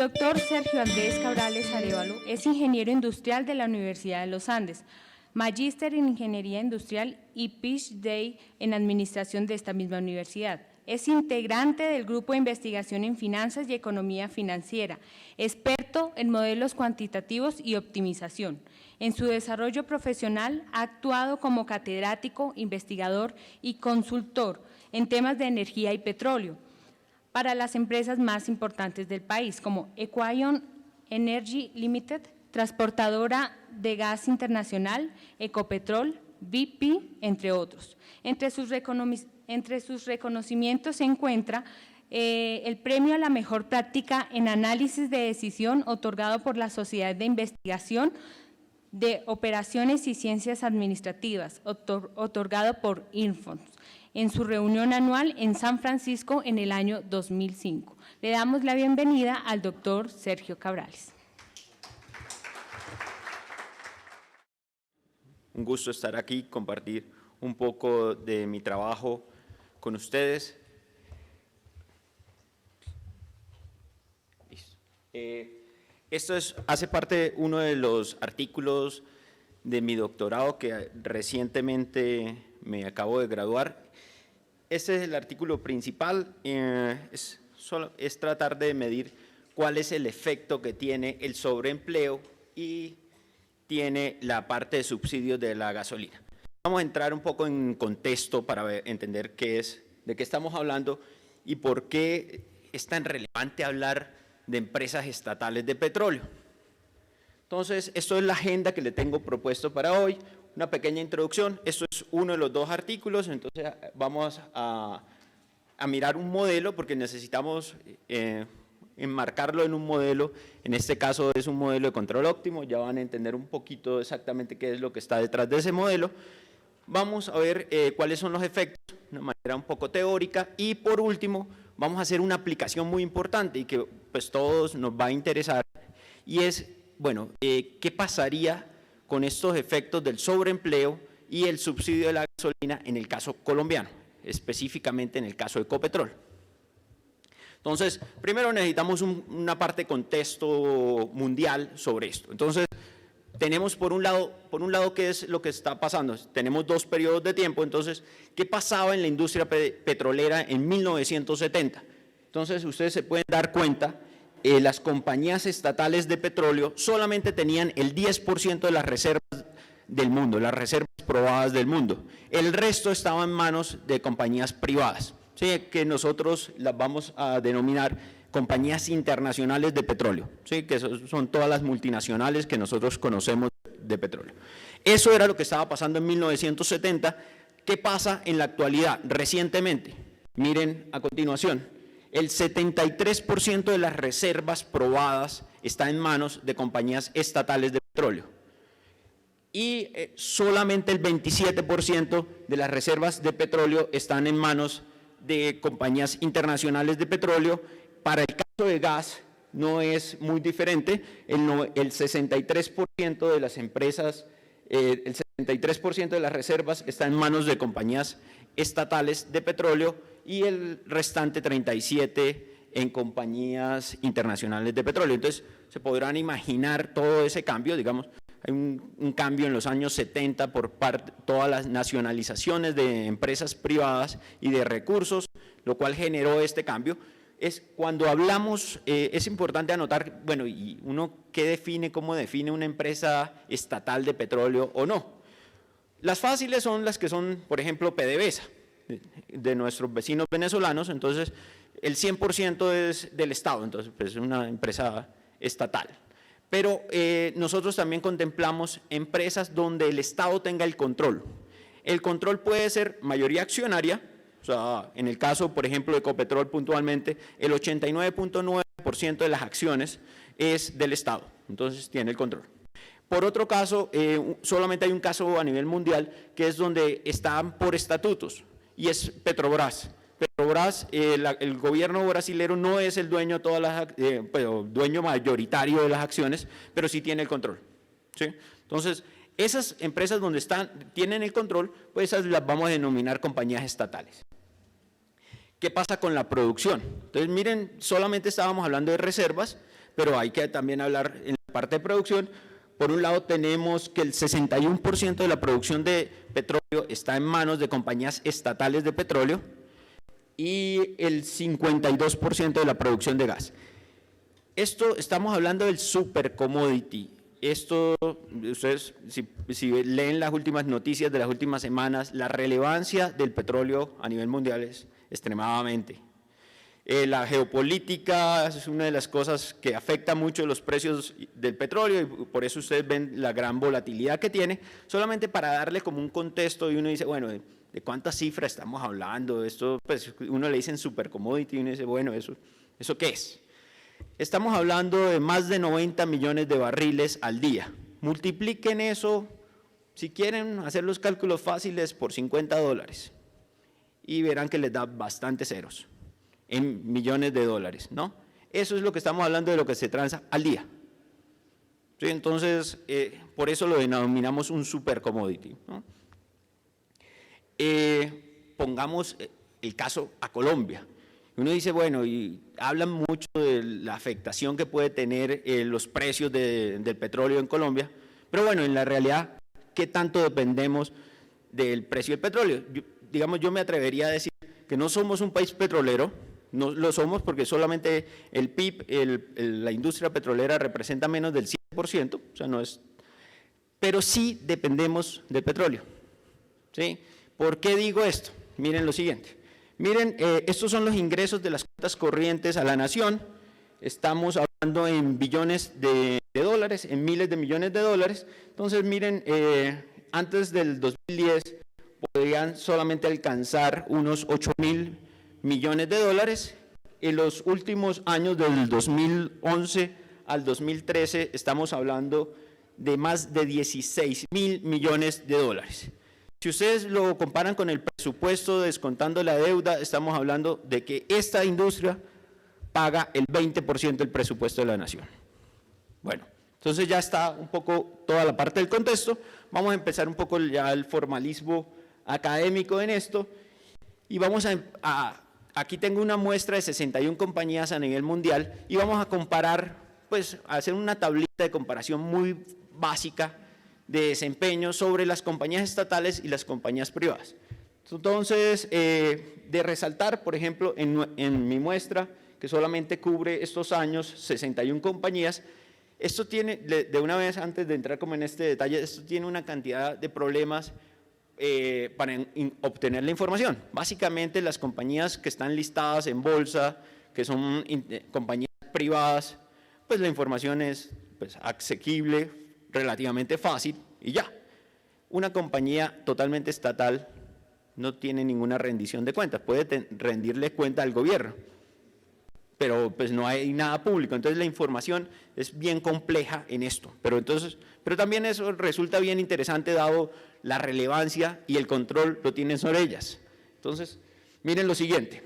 doctor Sergio Andrés Cabrales Arévalo es ingeniero industrial de la Universidad de los Andes, magíster en Ingeniería Industrial y PhD en Administración de esta misma universidad. Es integrante del Grupo de Investigación en Finanzas y Economía Financiera, experto en modelos cuantitativos y optimización. En su desarrollo profesional ha actuado como catedrático, investigador y consultor en temas de energía y petróleo para las empresas más importantes del país, como Equinor Energy Limited, Transportadora de Gas Internacional, Ecopetrol, BP, entre otros. Entre sus reconocimientos se encuentra el premio a la mejor práctica en análisis de decisión otorgado por la Sociedad de Investigación de Operaciones y Ciencias Administrativas, otorgado por Infons, en su reunión anual en San Francisco en el año 2005. Le damos la bienvenida al doctor Sergio Cabrales. Un gusto estar aquí, compartir un poco de mi trabajo con ustedes. Esto hace parte de uno de los artículos de mi doctorado que recientemente me acabo de graduar. Este es el artículo principal, es tratar de medir cuál es el efecto que tiene el sobreempleo y tiene la parte de subsidios de la gasolina. Vamos a entrar un poco en contexto para entender de qué estamos hablando y por qué es tan relevante hablar de empresas estatales de petróleo. Entonces, esto es la agenda que le tengo propuesto para hoy, una pequeña introducción. Esto es uno de los dos artículos, entonces vamos a mirar un modelo porque necesitamos enmarcarlo en un modelo. En este caso es un modelo de control óptimo, ya van a entender un poquito exactamente qué es lo que está detrás de ese modelo. Vamos a ver cuáles son los efectos de una manera un poco teórica y por último vamos a hacer una aplicación muy importante y que pues todos nos va a interesar y es, bueno, ¿qué pasaría con estos efectos del sobreempleo y el subsidio de la gasolina en el caso colombiano, específicamente en el caso de Ecopetrol? Entonces, primero necesitamos una parte de contexto mundial sobre esto. Entonces, tenemos por un lado qué es lo que está pasando. Tenemos dos periodos de tiempo. Entonces, ¿qué pasaba en la industria petrolera en 1970? Entonces, ustedes se pueden dar cuenta, las compañías estatales de petróleo solamente tenían el 10% de las reservas del mundo, las reservas probadas del mundo. El resto estaba en manos de compañías privadas, ¿sí? Que nosotros las vamos a denominar compañías internacionales de petróleo, ¿sí? Que son todas las multinacionales que nosotros conocemos de petróleo. Eso era lo que estaba pasando en 1970. ¿Qué pasa en la actualidad? Recientemente, miren a continuación, el 73% de las reservas probadas está en manos de compañías estatales de petróleo y solamente el 27% de las reservas de petróleo están en manos de compañías internacionales de petróleo. Para el caso de gas no es muy diferente, el 63% de las empresas, el 63% de las reservas está en manos de compañías estatales de petróleo y el restante 37% en compañías internacionales de petróleo. Entonces, se podrán imaginar todo ese cambio, digamos, hay un cambio en los años 70 por todas las nacionalizaciones de empresas privadas y de recursos, lo cual generó este cambio. Es cuando hablamos, es importante anotar, bueno, y uno qué define, cómo define una empresa estatal de petróleo o no. Las fáciles son las que son, por ejemplo, PDVSA, de nuestros vecinos venezolanos, entonces el 100% es del Estado, entonces pues, es una empresa estatal. Pero nosotros también contemplamos empresas donde el Estado tenga el control. El control puede ser mayoría accionaria, o sea, en el caso, por ejemplo, de Ecopetrol puntualmente, el 89.9% de las acciones es del Estado, entonces tiene el control. Por otro caso, solamente hay un caso a nivel mundial que es donde están por estatutos y es Petrobras. Petrobras, el gobierno brasilero no es el dueño de todas las, dueño mayoritario de las acciones, pero sí tiene el control, ¿sí? Entonces, esas empresas donde tienen el control, pues esas las vamos a denominar compañías estatales. ¿Qué pasa con la producción? Entonces, miren, solamente estábamos hablando de reservas, pero hay que también hablar en la parte de producción. Por un lado tenemos que el 61% de la producción de petróleo está en manos de compañías estatales de petróleo y el 52% de la producción de gas. Esto, estamos hablando del super commodity. Esto, ustedes si leen las últimas noticias de las últimas semanas, la relevancia del petróleo a nivel mundial es extremadamente. La geopolítica es una de las cosas que afecta mucho los precios del petróleo y por eso ustedes ven la gran volatilidad que tiene, solamente para darle como un contexto y uno dice, bueno, ¿de cuántas cifras estamos hablando? Esto, pues uno le dice en super commodity y uno dice, bueno, ¿eso qué es? Estamos hablando de más de 90 millones de barriles al día. Multipliquen eso, si quieren hacer los cálculos fáciles, por $50 y verán que les da bastantes ceros en millones de dólares, ¿no? Eso es lo que estamos hablando de lo que se transa al día. ¿Sí? Entonces, por eso lo denominamos un super commodity, ¿no? Pongamos el caso a Colombia. Uno dice, bueno, y hablan mucho de la afectación que puede tener los precios del petróleo en Colombia, pero bueno, en la realidad, ¿qué tanto dependemos del precio del petróleo? Yo me atrevería a decir que no somos un país petrolero, no lo somos porque solamente el PIB, la industria petrolera representa menos del 100%, o sea, no es, pero sí dependemos del petróleo, ¿sí? ¿Por qué digo esto? Miren lo siguiente. Miren, estos son los ingresos de las cuentas corrientes a la nación. Estamos hablando en billones de dólares, en miles de millones de dólares. Entonces, miren, antes del 2010 podrían solamente alcanzar unos 8.000 millones de dólares. En los últimos años, del 2011 al 2013, estamos hablando de más de 16.000 millones de dólares. Si ustedes lo comparan con el presupuesto descontando la deuda, estamos hablando de que esta industria paga el 20% del presupuesto de la nación. Bueno, entonces ya está un poco toda la parte del contexto. Vamos a empezar un poco ya el formalismo académico en esto y vamos aquí tengo una muestra de 61 compañías a nivel mundial y vamos a comparar, pues a hacer una tablita de comparación muy básica de desempeño sobre las compañías estatales y las compañías privadas. Entonces, de resaltar, por ejemplo, en mi muestra, que solamente cubre estos años, 61 compañías, esto tiene, de una vez antes de entrar como en este detalle, esto tiene una cantidad de problemas para obtener la información. Básicamente, las compañías que están listadas en bolsa, que son compañías privadas, pues la información es pues, asequible, relativamente fácil y ya. Una compañía totalmente estatal no tiene ninguna rendición de cuentas, puede rendirle cuenta al gobierno, pero pues no hay nada público, entonces la información es bien compleja en esto, pero también eso resulta bien interesante dado la relevancia y el control lo tienen sobre ellas. Entonces, miren lo siguiente.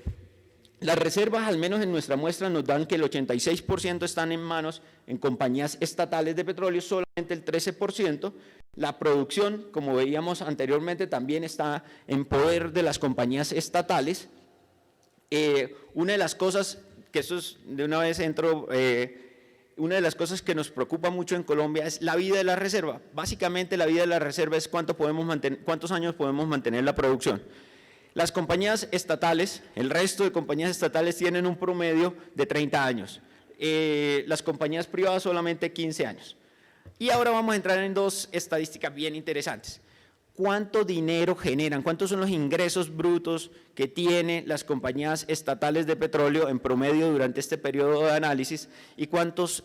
Las reservas, al menos en nuestra muestra, nos dan que el 86% están en manos en compañías estatales de petróleo, solamente el 13%. La producción, como veíamos anteriormente, también está en poder de las compañías estatales. Una de las cosas, que eso es de una vez una de las cosas que nos preocupa mucho en Colombia es la vida de la reserva. Básicamente la vida de la reserva es cuántos años podemos mantener la producción. Las compañías estatales, el resto de compañías estatales tienen un promedio de 30 años. Las compañías privadas solamente 15 años. Y ahora vamos a entrar en dos estadísticas bien interesantes. ¿Cuánto dinero generan? ¿Cuántos son los ingresos brutos que tienen las compañías estatales de petróleo en promedio durante este periodo de análisis? ¿Y cuántos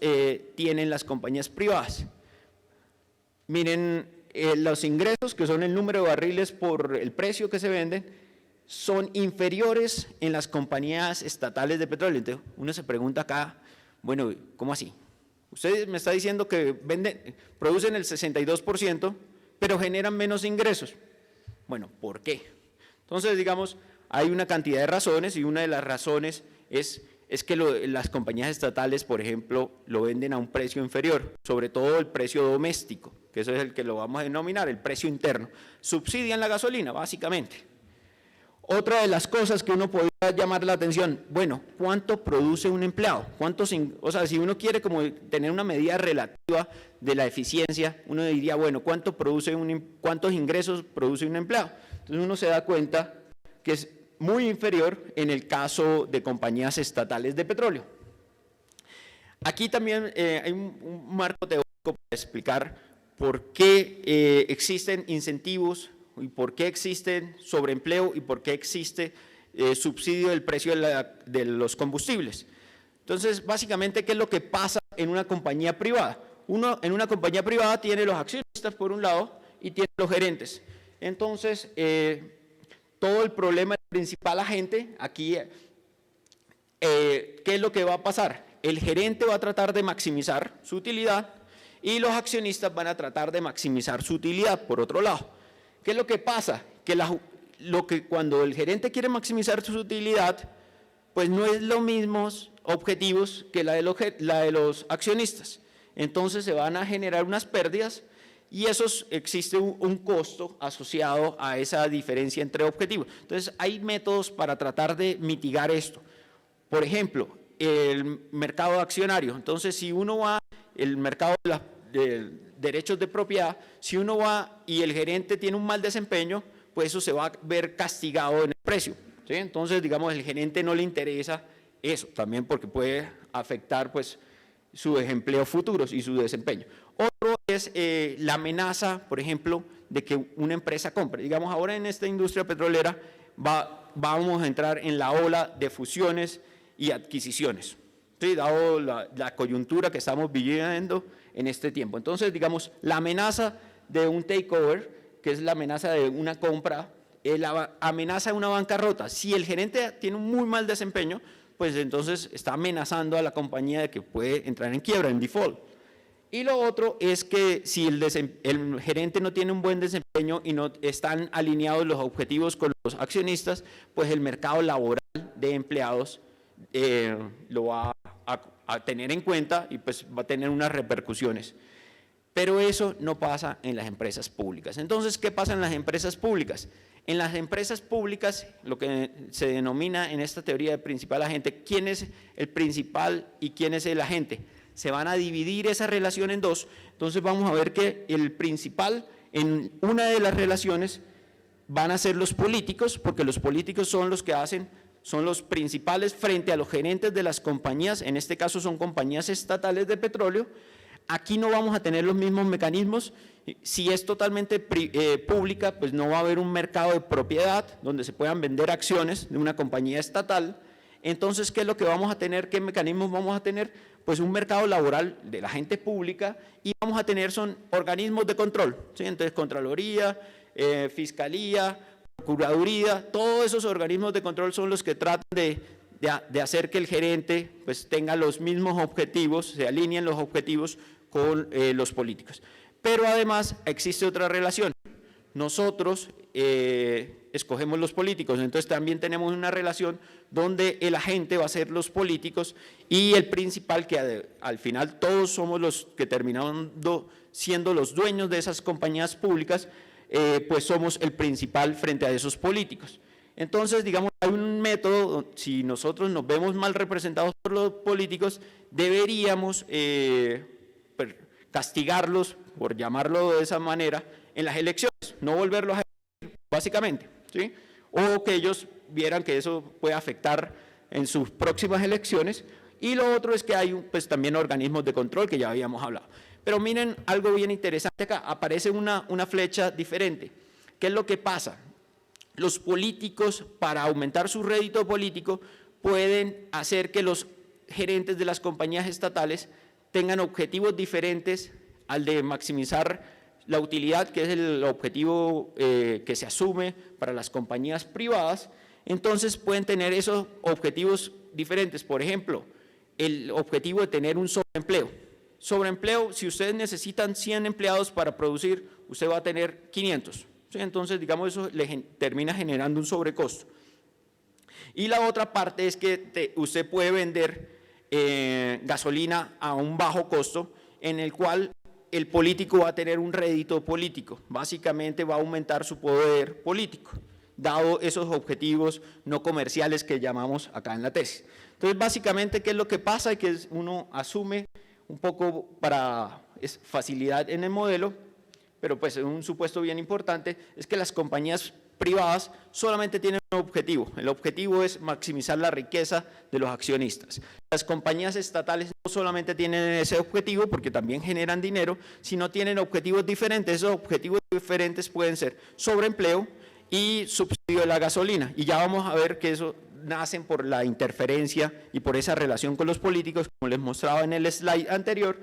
tienen las compañías privadas? Miren, los ingresos, que son el número de barriles por el precio que se venden, son inferiores en las compañías estatales de petróleo. Entonces, uno se pregunta acá, bueno, ¿cómo así? Usted me está diciendo que producen el 62%, pero generan menos ingresos. Bueno, ¿por qué? Entonces, digamos, hay una cantidad de razones y una de las razones es que las compañías estatales, por ejemplo, lo venden a un precio inferior, sobre todo el precio doméstico, que eso es el que lo vamos a denominar, el precio interno. Subsidian la gasolina, básicamente. Otra de las cosas que uno podría llamar la atención, bueno, ¿cuánto produce un empleado? O sea, si uno quiere como tener una medida relativa de la eficiencia, uno diría, bueno, ¿cuántos ingresos produce un empleado? Entonces uno se da cuenta que es muy inferior en el caso de compañías estatales de petróleo. Aquí también hay un marco teórico para explicar por qué existen incentivos y por qué existen sobreempleo y por qué existe subsidio del precio de los combustibles. Entonces, básicamente, ¿qué es lo que pasa en una compañía privada? Uno en una compañía privada tiene los accionistas por un lado y tiene los gerentes. Entonces, todo el problema del principal agente, aquí, ¿qué es lo que va a pasar? El gerente va a tratar de maximizar su utilidad y los accionistas van a tratar de maximizar su utilidad por otro lado. ¿Qué es lo que pasa? Que cuando el gerente quiere maximizar su utilidad, pues no es los mismos objetivos que la de los accionistas. Entonces se van a generar unas pérdidas y existe un costo asociado a esa diferencia entre objetivos. Entonces hay métodos para tratar de mitigar esto. Por ejemplo, el mercado accionario. Entonces, si uno va, el mercado de derechos de propiedad, si uno va y el gerente tiene un mal desempeño, pues eso se va a ver castigado en el precio, ¿sí? Entonces, digamos, el gerente no le interesa eso, también porque puede afectar pues sus empleos futuros y su desempeño. Otro es la amenaza, por ejemplo, de que una empresa compre. Digamos, ahora en esta industria petrolera vamos a entrar en la ola de fusiones y adquisiciones, ¿sí? Dado la coyuntura que estamos viviendo en este tiempo. Entonces, digamos, la amenaza de un takeover, que es la amenaza de una compra, la amenaza de una bancarrota. Si el gerente tiene un muy mal desempeño, pues entonces está amenazando a la compañía de que puede entrar en quiebra, en default. Y lo otro es que si el gerente no tiene un buen desempeño y no están alineados los objetivos con los accionistas, pues el mercado laboral de empleados lo va a tener en cuenta y pues va a tener unas repercusiones. Pero eso no pasa en las empresas públicas. Entonces, ¿qué pasa en las empresas públicas? En las empresas públicas, lo que se denomina en esta teoría de principal agente, ¿quién es el principal y quién es el agente? Se van a dividir esa relación en dos. Entonces vamos a ver que el principal en una de las relaciones van a ser los políticos, porque los políticos son los que son los principales frente a los gerentes de las compañías, en este caso son compañías estatales de petróleo. Aquí no vamos a tener los mismos mecanismos. Si es totalmente pública, pues no va a haber un mercado de propiedad donde se puedan vender acciones de una compañía estatal. Entonces, ¿qué es lo que vamos a tener? ¿Qué mecanismos vamos a tener? Pues un mercado laboral de la gente pública y vamos a tener son organismos de control, ¿sí? Entonces, Contraloría, Fiscalía, Procuraduría, todos esos organismos de control son los que tratan de hacer que el gerente pues tenga los mismos objetivos, se alineen los objetivos con los políticos. Pero además existe otra relación. Nosotros escogemos los políticos, entonces también tenemos una relación donde el agente va a ser los políticos y el principal, que al final todos somos los que terminamos siendo los dueños de esas compañías públicas, pues somos el principal frente a esos políticos. Entonces, digamos, hay un método, si nosotros nos vemos mal representados por los políticos, deberíamos castigarlos, por llamarlo de esa manera, en las elecciones, no volverlos a elegir, básicamente, ¿sí? O que ellos vieran que eso puede afectar en sus próximas elecciones. Y lo otro es que hay pues, también organismos de control que ya habíamos hablado. Pero miren algo bien interesante acá, aparece una flecha diferente. ¿Qué es lo que pasa? Los políticos, para aumentar su rédito político, pueden hacer que los gerentes de las compañías estatales tengan objetivos diferentes al de maximizar la utilidad, que es el objetivo que se asume para las compañías privadas. Entonces pueden tener esos objetivos diferentes. Por ejemplo, el objetivo de tener un sobreempleo. Sobreempleo, si ustedes necesitan 100 empleados para producir, usted va a tener 500. ¿Sí? Entonces, digamos, eso termina generando un sobrecosto. Y la otra parte es que usted puede vender gasolina a un bajo costo, en el cual el político va a tener un rédito político. Básicamente va a aumentar su poder político. dado esos objetivos no comerciales que llamamos acá en la tesis. Entonces, básicamente, ¿qué es lo que pasa? Que uno asume un poco para facilidad en el modelo, pero pues un supuesto bien importante es que las compañías privadas solamente tienen un objetivo. El objetivo es maximizar la riqueza de los accionistas. Las compañías estatales no solamente tienen ese objetivo, porque también generan dinero, sino tienen objetivos diferentes. Esos objetivos diferentes pueden ser sobreempleo y subsidio de la gasolina. Y ya vamos a ver que eso nacen por la interferencia y por esa relación con los políticos, como les mostraba en el slide anterior.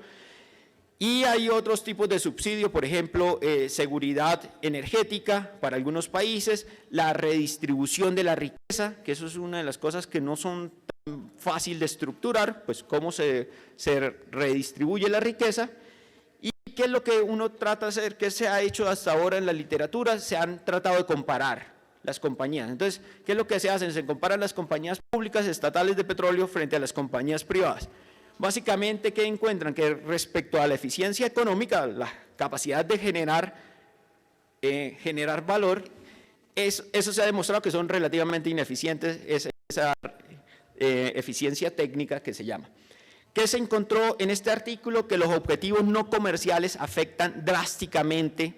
Y hay otros tipos de subsidio, por ejemplo, seguridad energética para algunos países, la redistribución de la riqueza, que eso es una de las cosas que no son tan fácil de estructurar, pues cómo se redistribuye la riqueza. ¿Y qué es lo que uno trata de hacer? ¿Qué se ha hecho hasta ahora en la literatura? Se han tratado de comparar las compañías. Entonces, ¿qué es lo que se hace? Se comparan las compañías públicas estatales de petróleo frente a las compañías privadas. Básicamente, ¿qué encuentran? Que respecto a la eficiencia económica, la capacidad de generar valor, eso se ha demostrado que son relativamente ineficientes, esa eficiencia técnica que se llama. ¿Qué se encontró en este artículo? Que los objetivos no comerciales afectan drásticamente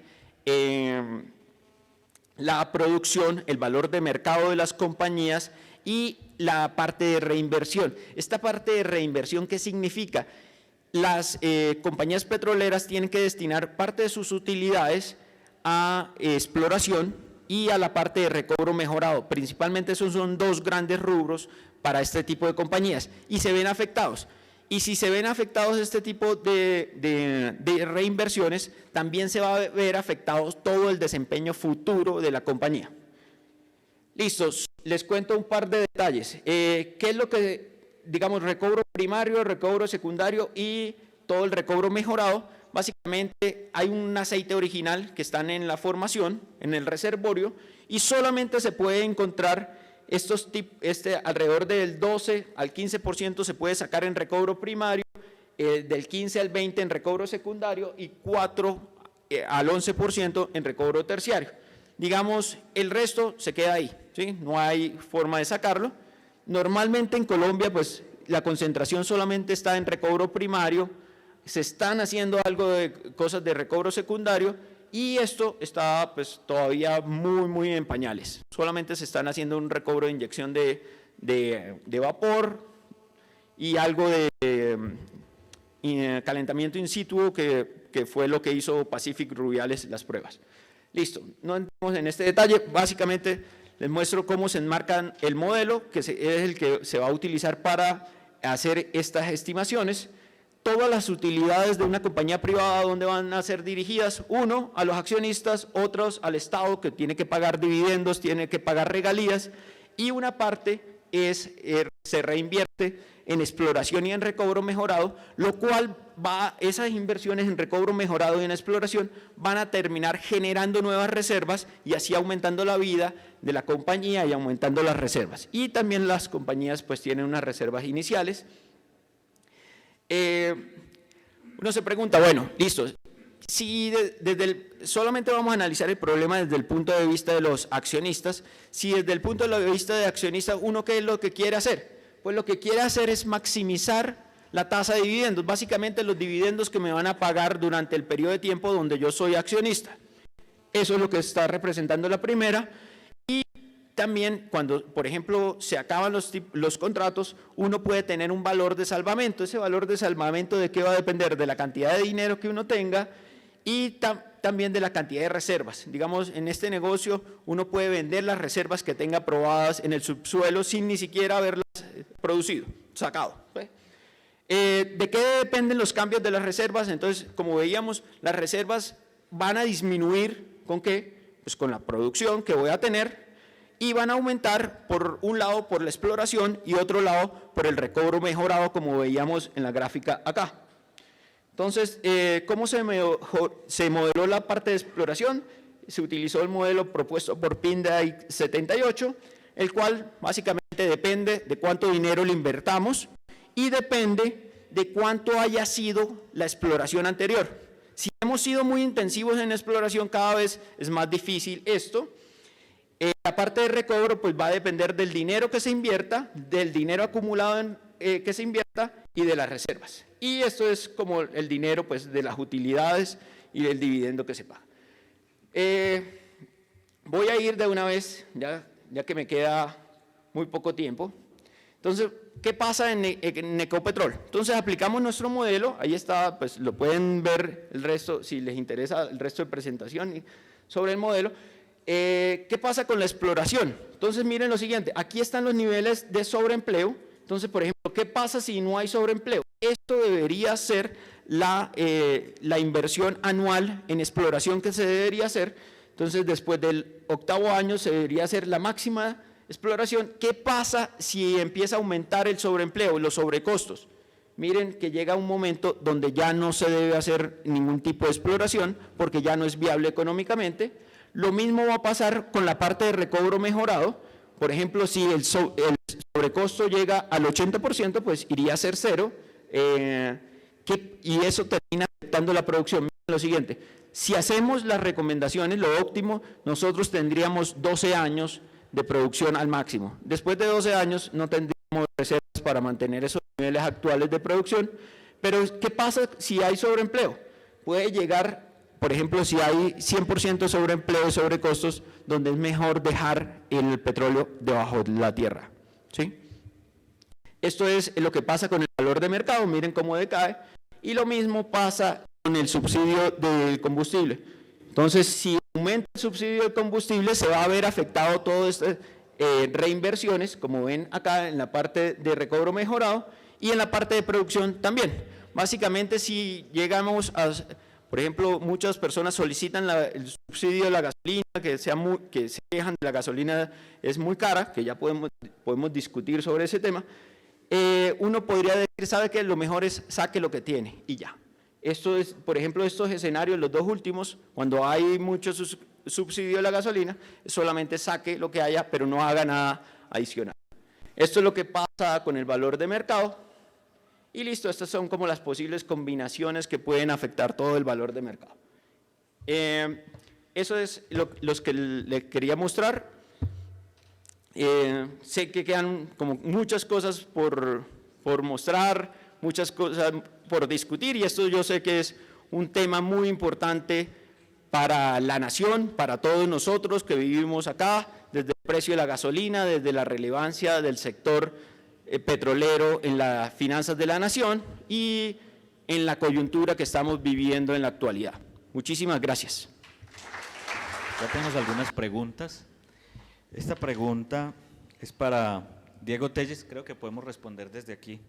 la producción, el valor de mercado de las compañías y la parte de reinversión. Esta parte de reinversión, ¿qué significa? Las compañías petroleras tienen que destinar parte de sus utilidades a exploración y a la parte de recobro mejorado. Principalmente esos son dos grandes rubros para este tipo de compañías y se ven afectados. Y si se ven afectados este tipo de reinversiones, también se va a ver afectado todo el desempeño futuro de la compañía. Listos, les cuento un par de detalles. ¿Qué es lo que, digamos, recobro primario, recobro secundario y todo el recobro mejorado? Básicamente hay un aceite original que están en la formación, en el reservorio, y solamente se puede encontrar alrededor del 12 al 15% se puede sacar en recobro primario, del 15 al 20% en recobro secundario y 4 al 11% en recobro terciario. Digamos, el resto se queda ahí, ¿sí? No hay forma de sacarlo. Normalmente en Colombia, pues, la concentración solamente está en recobro primario, se están haciendo algo de cosas de recobro secundario y esto está, pues, todavía muy en pañales. Solamente se están haciendo un recobro de inyección de vapor y algo de calentamiento in situ, que fue lo que hizo Pacific Rubiales las pruebas. Listo, no entramos en este detalle, básicamente les muestro cómo se enmarca el modelo, que es el que se va a utilizar para hacer estas estimaciones. Todas las utilidades de una compañía privada, ¿dónde van a ser dirigidas? Uno, a los accionistas, otros al Estado, que tiene que pagar dividendos, tiene que pagar regalías, y una parte se reinvierte en exploración y en recobro mejorado, lo cual esas inversiones en recobro mejorado y en exploración van a terminar generando nuevas reservas y así aumentando la vida de la compañía y aumentando las reservas. Y también las compañías pues tienen unas reservas iniciales. Uno se pregunta, bueno, listo, si solamente vamos a analizar el problema desde el punto de vista de los accionistas, si desde el punto de vista de accionistas, ¿uno qué es lo que quiere hacer? Pues lo que quiere hacer es maximizar la tasa de dividendos, básicamente los dividendos que me van a pagar durante el periodo de tiempo donde yo soy accionista. Eso es lo que está representando la primera. Y también cuando, por ejemplo, se acaban los contratos, uno puede tener un valor de salvamento. Ese valor de salvamento, ¿de qué va a depender? De la cantidad de dinero que uno tenga y también de la cantidad de reservas. Digamos, en este negocio uno puede vender las reservas que tenga probadas en el subsuelo sin ni siquiera haberlas producido, sacado. ¿De qué dependen los cambios de las reservas? Entonces, como veíamos, las reservas van a disminuir, ¿con qué? Pues con la producción que voy a tener, y van a aumentar por un lado por la exploración y otro lado por el recobro mejorado, como veíamos en la gráfica acá. Entonces, ¿cómo se modeló la parte de exploración? Se utilizó el modelo propuesto por Pinday 78, el cual básicamente depende de cuánto dinero le invertamos y depende de cuánto haya sido la exploración anterior. Si hemos sido muy intensivos en exploración, cada vez es más difícil esto. La parte de recobro pues va a depender del dinero que se invierta, del dinero acumulado que se invierta y de las reservas. Y esto es como el dinero pues de las utilidades y del dividendo que se paga. Voy a ir de una vez, ya que me queda muy poco tiempo. Entonces, ¿qué pasa en Ecopetrol? Entonces, aplicamos nuestro modelo, ahí está, pues lo pueden ver el resto, si les interesa el resto de presentación sobre el modelo. ¿Qué pasa con la exploración? Entonces, miren lo siguiente, aquí están los niveles de sobreempleo. Entonces, por ejemplo, ¿qué pasa si no hay sobreempleo? Esto debería ser la inversión anual en exploración que se debería hacer. Entonces, después del 8º año se debería hacer la máxima exploración. ¿Qué pasa si empieza a aumentar el sobreempleo, los sobrecostos? Miren que llega un momento donde ya no se debe hacer ningún tipo de exploración porque ya no es viable económicamente. Lo mismo va a pasar con la parte de recobro mejorado. Por ejemplo, si el sobrecosto llega al 80%, pues iría a ser cero, y eso termina afectando la producción. Miren lo siguiente, si hacemos las recomendaciones, lo óptimo, nosotros tendríamos 12 años de producción al máximo. Después de 12 años no tendríamos reservas para mantener esos niveles actuales de producción, pero ¿qué pasa si hay sobreempleo? Puede llegar, por ejemplo, si hay 100% sobreempleo y sobrecostos, donde es mejor dejar el petróleo debajo de la tierra, ¿sí? Esto es lo que pasa con el valor de mercado, miren cómo decae, y lo mismo pasa con el subsidio del combustible. Entonces, si aumenta el subsidio del combustible, se va a ver afectado todo estas reinversiones, como ven acá en la parte de recobro mejorado, y en la parte de producción también. Básicamente, si llegamos a, por ejemplo, muchas personas solicitan el subsidio de la gasolina, que se quejan de la gasolina es muy cara, que ya podemos discutir sobre ese tema. Uno podría decir, ¿sabe qué? Lo mejor es saque lo que tiene y ya. Esto es, por ejemplo, estos escenarios, los dos últimos, cuando hay mucho subsidio de la gasolina, solamente saque lo que haya, pero no haga nada adicional. Esto es lo que pasa con el valor de mercado. Y listo, estas son como las posibles combinaciones que pueden afectar todo el valor de mercado. Eso es los que le quería mostrar. Sé que quedan como muchas cosas por mostrar, muchas cosas por discutir, y esto yo sé que es un tema muy importante para la nación, para todos nosotros que vivimos acá, desde el precio de la gasolina, desde la relevancia del sector petrolero en las finanzas de la nación y en la coyuntura que estamos viviendo en la actualidad. Muchísimas gracias. Ya tenemos algunas preguntas. Esta pregunta es para Diego Telles, creo que podemos responder desde aquí.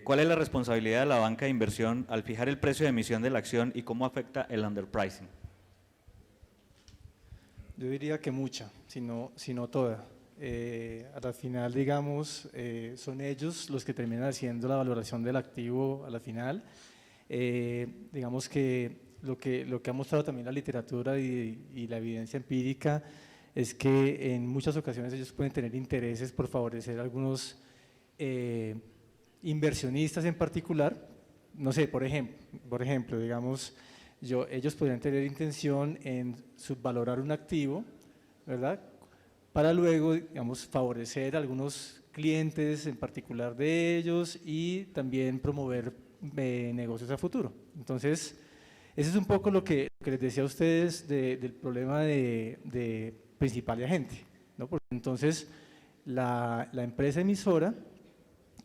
¿Cuál es la responsabilidad de la banca de inversión al fijar el precio de emisión de la acción y cómo afecta el underpricing? Yo diría que mucha, si no toda. Al final, digamos, son ellos los que terminan haciendo la valoración del activo a la final. Digamos que lo que ha mostrado también la literatura y la evidencia empírica es que en muchas ocasiones ellos pueden tener intereses por favorecer a algunos inversionistas en particular. No sé, por ejemplo, digamos, ellos podrían tener intención en subvalorar un activo, ¿verdad?, para luego, digamos, favorecer a algunos clientes en particular de ellos y también promover negocios a futuro. Entonces, ese es un poco lo que les decía a ustedes del problema de principal y agente, ¿no? Porque entonces la empresa emisora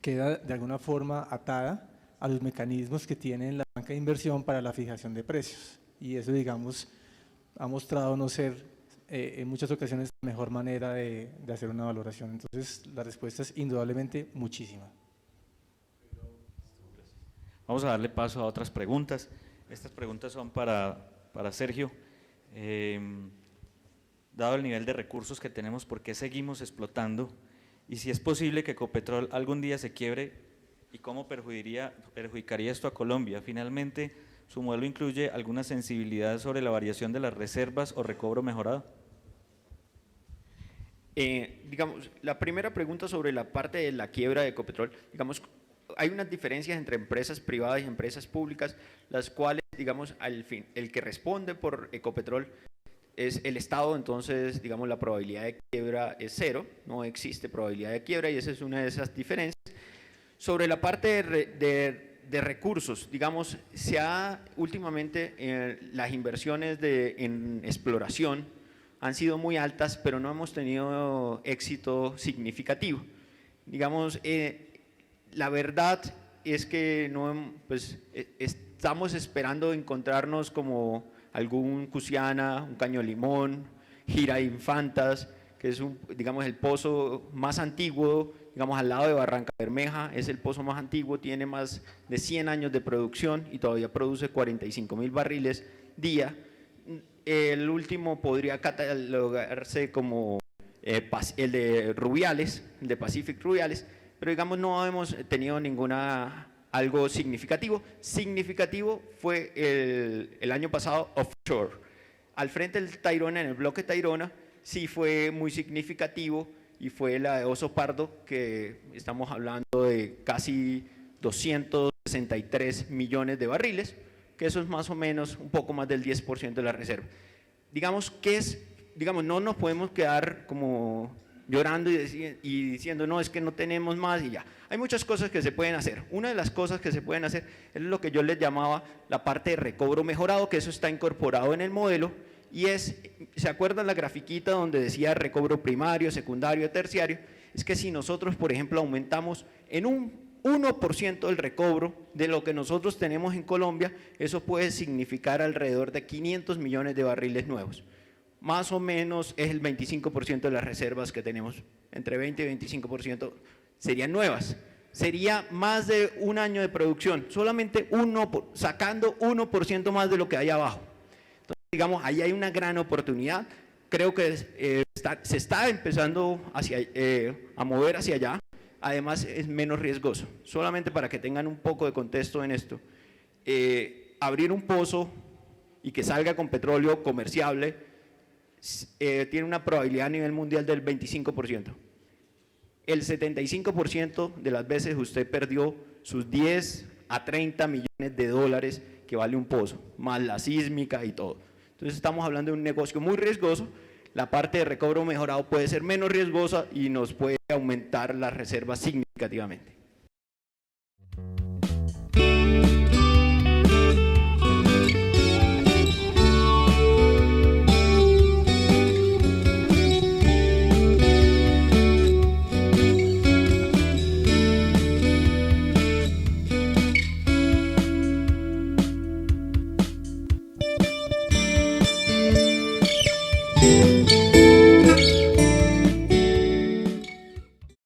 queda de alguna forma atada a los mecanismos que tiene la banca de inversión para la fijación de precios, y eso, digamos, ha mostrado no ser en muchas ocasiones la mejor manera de hacer una valoración. Entonces la respuesta es indudablemente muchísima. Vamos a darle paso a otras preguntas. Estas preguntas son para Sergio. Dado el nivel de recursos que tenemos, ¿por qué seguimos explotando? Y si es posible que Ecopetrol algún día se quiebre, ¿y cómo perjudicaría esto a Colombia? Finalmente, ¿su modelo incluye alguna sensibilidad sobre la variación de las reservas o recobro mejorado? Digamos, la primera pregunta sobre la parte de la quiebra de Ecopetrol, digamos, hay unas diferencias entre empresas privadas y empresas públicas, las cuales, digamos, al fin, el que responde por Ecopetrol es el Estado, entonces, digamos, la probabilidad de quiebra es cero, no existe probabilidad de quiebra y esa es una de esas diferencias. Sobre la parte de recursos, digamos, últimamente las inversiones en exploración han sido muy altas, pero no hemos tenido éxito significativo. Digamos, la verdad es que no, pues, estamos esperando encontrarnos como algún Cusiana, un Caño Limón, Gira Infantas, que es digamos, el pozo más antiguo, digamos, al lado de Barranca Bermeja, es el pozo más antiguo, tiene más de 100 años de producción y todavía produce 45.000 barriles día. El último podría catalogarse como el de Rubiales, el de Pacific Rubiales, pero digamos no hemos tenido algo significativo. Significativo fue el año pasado offshore. Al frente del Tayrona, en el bloque Tayrona, sí fue muy significativo y fue la de Oso Pardo, que estamos hablando de casi 263 millones de barriles, que eso es más o menos un poco más del 10% de la reserva. Digamos no nos podemos quedar como llorando y diciendo, no, es que no tenemos más y ya. Hay muchas cosas que se pueden hacer. Una de las cosas que se pueden hacer es lo que yo les llamaba la parte de recobro mejorado, que eso está incorporado en el modelo, y ¿se acuerdan la grafiquita donde decía recobro primario, secundario, terciario? Es que si nosotros, por ejemplo, aumentamos en un 1% el recobro de lo que nosotros tenemos en Colombia, eso puede significar alrededor de 500 millones de barriles nuevos. Más o menos es el 25% de las reservas que tenemos, entre 20 y 25% serían nuevas. Sería más de un año de producción, solamente sacando 1% más de lo que hay abajo. Entonces, digamos, ahí hay una gran oportunidad. Creo que se está empezando a mover hacia allá. Además, es menos riesgoso. Solamente para que tengan un poco de contexto en esto, abrir un pozo y que salga con petróleo comerciable tiene una probabilidad a nivel mundial del 25%. El 75% de las veces usted perdió sus 10 a 30 millones de dólares que vale un pozo, más la sísmica y todo. Entonces estamos hablando de un negocio muy riesgoso. La parte de recobro mejorado puede ser menos riesgosa y nos puede aumentar las reservas significativamente.